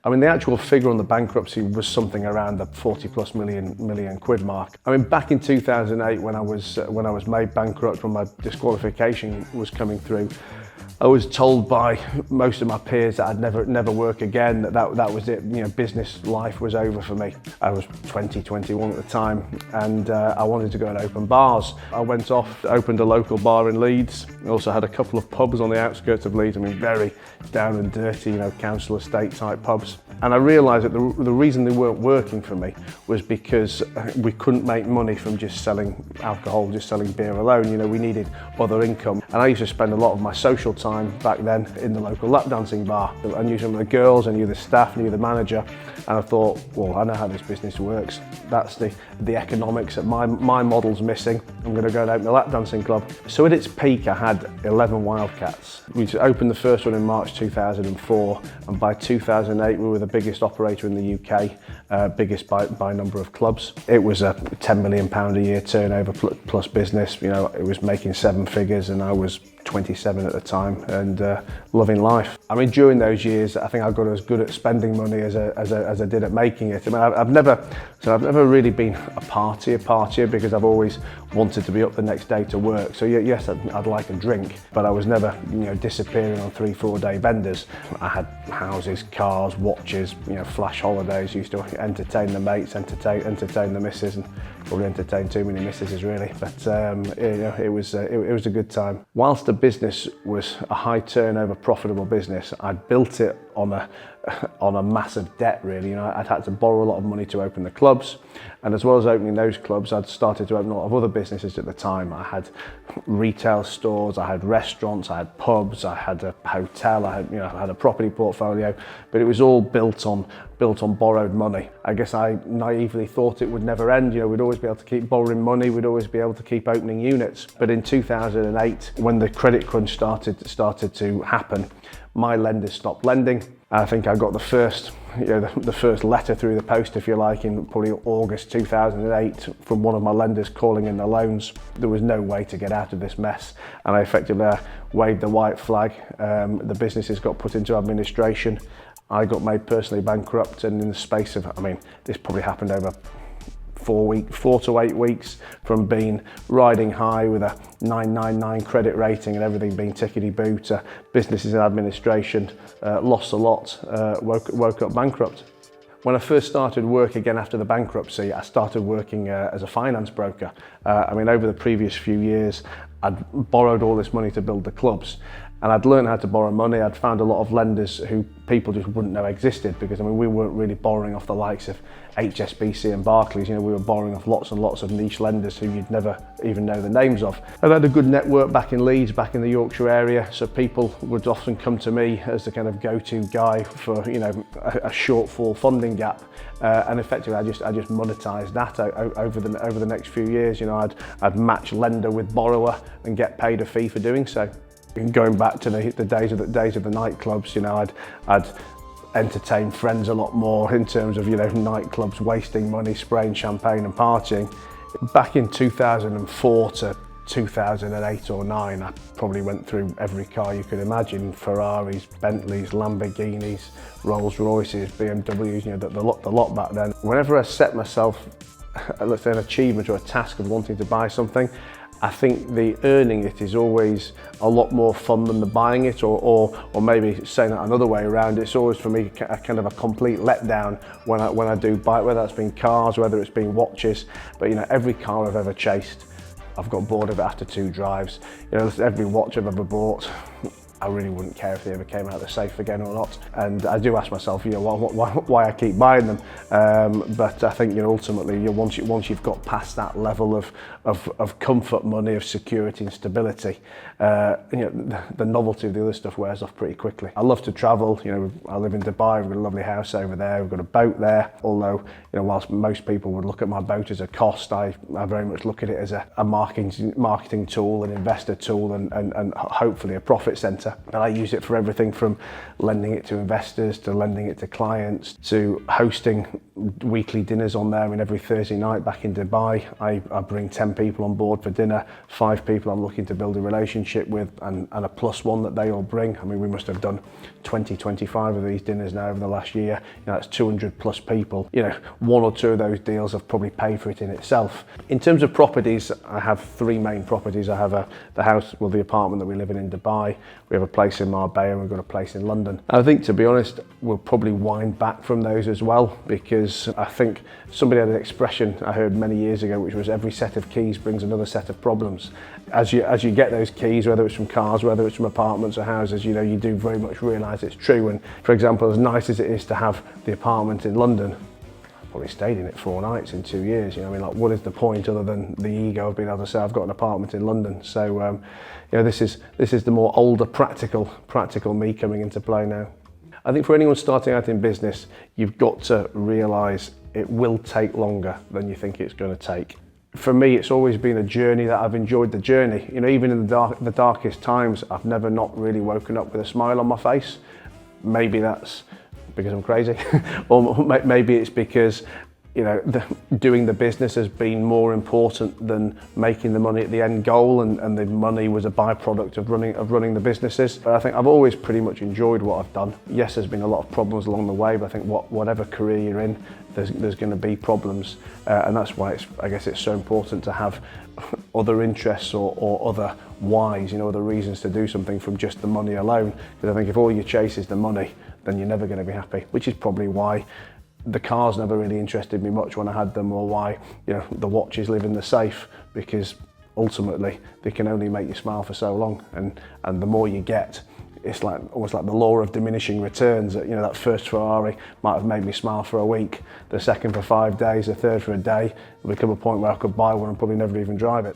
I mean, the actual figure on the bankruptcy was something around the 40 plus million quid mark. I mean, back in 2008, when I was made bankrupt, when my disqualification was coming through, I was told by most of my peers that I'd never work again, that was it, you know, business life was over for me. I was 20, 21 at the time, and I wanted to go and open bars. I went off, opened a local bar in Leeds. I also had a couple of pubs on the outskirts of Leeds, I mean, very down and dirty, you know, council estate type pubs. And I realised that the reason they weren't working for me was because we couldn't make money from just selling alcohol, just selling beer alone. You know, we needed other income. And I used to spend a lot of my social time back then in the local lap dancing bar. I knew some of the girls, I knew the staff, I knew the manager, and I thought, well, I know how this business works. That's the economics that my model's missing. I'm going to go and open a lap dancing club. So at its peak, I had 11 Wildcats. We opened the first one in March 2004, and by 2008, we were the biggest operator in the UK, biggest by number of clubs. It was a £10 million a year turnover plus business. You know, it was making 7 figures, and I was 27 at the time, and loving life. I mean, during those years, I think I got as good at spending money as I did at making it. I mean, I've never really been a partier because I've always wanted to be up the next day to work. So yes, I'd like a drink, but I was never, you know, disappearing on 3-4 day benders. I had houses, cars, watches, you know, flash holidays. Used to entertain the mates, entertain the missus, and probably entertain too many missuses really. But you know, it was a good time. Whilst the business was a high turnover, profitable business, I'd built it on a massive debt really. You know, I'd had to borrow a lot of money to open the clubs, and as well as opening those clubs, I'd started to open a lot of other businesses at the time. I had retail stores, I had restaurants, I had pubs, I had a hotel, I had a property portfolio, but it was all built on borrowed money. I guess I naively thought it would never end. You know, we'd always be able to keep borrowing money, we'd always be able to keep opening units. But in 2008, when the credit crunch started to happen, my lenders stopped lending. I think I got the first letter through the post, if you like, in probably August 2008 from one of my lenders calling in the loans. There was no way to get out of this mess, and I effectively waved the white flag. The businesses got put into administration. I got made personally bankrupt, and in the space of, I mean, this probably happened over 4 to 8 weeks, from being riding high with a 999 credit rating and everything being tickety-boo to businesses in administration, lost a lot, woke up bankrupt. When I first started work again after the bankruptcy, I started working as a finance broker. I mean, over the previous few years, I'd borrowed all this money to build the clubs, and I'd learned how to borrow money. I'd found a lot of lenders who people just wouldn't know existed, because I mean, we weren't really borrowing off the likes of HSBC and Barclays. You know, we were borrowing off lots and lots of niche lenders who you'd never even know the names of. I had a good network back in Leeds, back in the Yorkshire area, so people would often come to me as the kind of go-to guy for, you know, a shortfall funding gap. And effectively, I just monetized that over the next few years. You know, I'd match lender with borrower and get paid a fee for doing so. Going back to the days of the nightclubs, you know, I'd entertain friends a lot more in terms of, you know, nightclubs, wasting money, spraying champagne and partying. Back in 2004 to 2008 or 9, I probably went through every car you could imagine: Ferraris, Bentleys, Lamborghinis, Rolls Royces, BMWs, you know, the lot back then. Whenever I set myself, let's say, an achievement or a task of wanting to buy something, I think the earning it is always a lot more fun than the buying it, or maybe saying that another way around, it's always for me a kind of a complete letdown when I do buy it, whether that's been cars, whether it's been watches. But you know, every car I've ever chased, I've got bored of it after 2 drives. You know, every watch I've ever bought, I really wouldn't care if they ever came out of the safe again or not. And I do ask myself, you know, why I keep buying them. But I think, you know, ultimately, you know, once you've got past that level of comfort money, of security and stability, you know, the novelty of the other stuff wears off pretty quickly. I love to travel. You know, I live in Dubai. We've got a lovely house over there. We've got a boat there. Although, you know, whilst most people would look at my boat as a cost, I very much look at it as a marketing tool, an investor tool, and hopefully a profit centre. better. And I use it for everything from lending it to investors, to lending it to clients, to hosting weekly dinners on there. And every Thursday night back in Dubai, I bring 10 people on board for dinner, 5 people I'm looking to build a relationship with, and a plus one that they all bring. I mean, we must have done 20, 25 of these dinners now over the last year. You know, that's 200 plus people. You know, 1 or 2 of those deals have probably paid for it in itself. In terms of properties, I have 3 main properties. I have the house, well, the apartment that we live in Dubai. We have a place in Marbella, and we've got a place in London. I think, to be honest, we'll probably wind back from those as well, because I think somebody had an expression I heard many years ago, which was every set of keys brings another set of problems. As you get those keys, whether it's from cars, whether it's from apartments or houses, you know, you do very much realise it's true. And for example, as nice as it is to have the apartment in London, I've probably stayed in it 4 nights in 2 years. You know, I mean, like, what is the point other than the ego of being able to say I've got an apartment in London? So, you know, this is the more older, practical me coming into play now. I think for anyone starting out in business, you've got to realise it will take longer than you think it's going to take. For me, it's always been a journey that I've enjoyed the journey. You know, even in the darkest times, I've never not really woken up with a smile on my face. Maybe that's because I'm crazy, or maybe it's because, you know, doing the business has been more important than making the money at the end goal, and the money was a byproduct of running the businesses. But I think I've always pretty much enjoyed what I've done. Yes, there's been a lot of problems along the way, but I think whatever career you're in, there's going to be problems, and that's why I guess it's so important to have other interests or other whys, you know, other reasons to do something from just the money alone. Because I think if all you chase is the money, then you're never going to be happy, which is probably why the cars never really interested me much when I had them, or why, you know, the watches live in the safe, because ultimately they can only make you smile for so long, and the more you get, it's like almost like the law of diminishing returns. That, you know, that first Ferrari might have made me smile for a week, the second for 5 days, the third for a day. There'll become a point where I could buy one and probably never even drive it.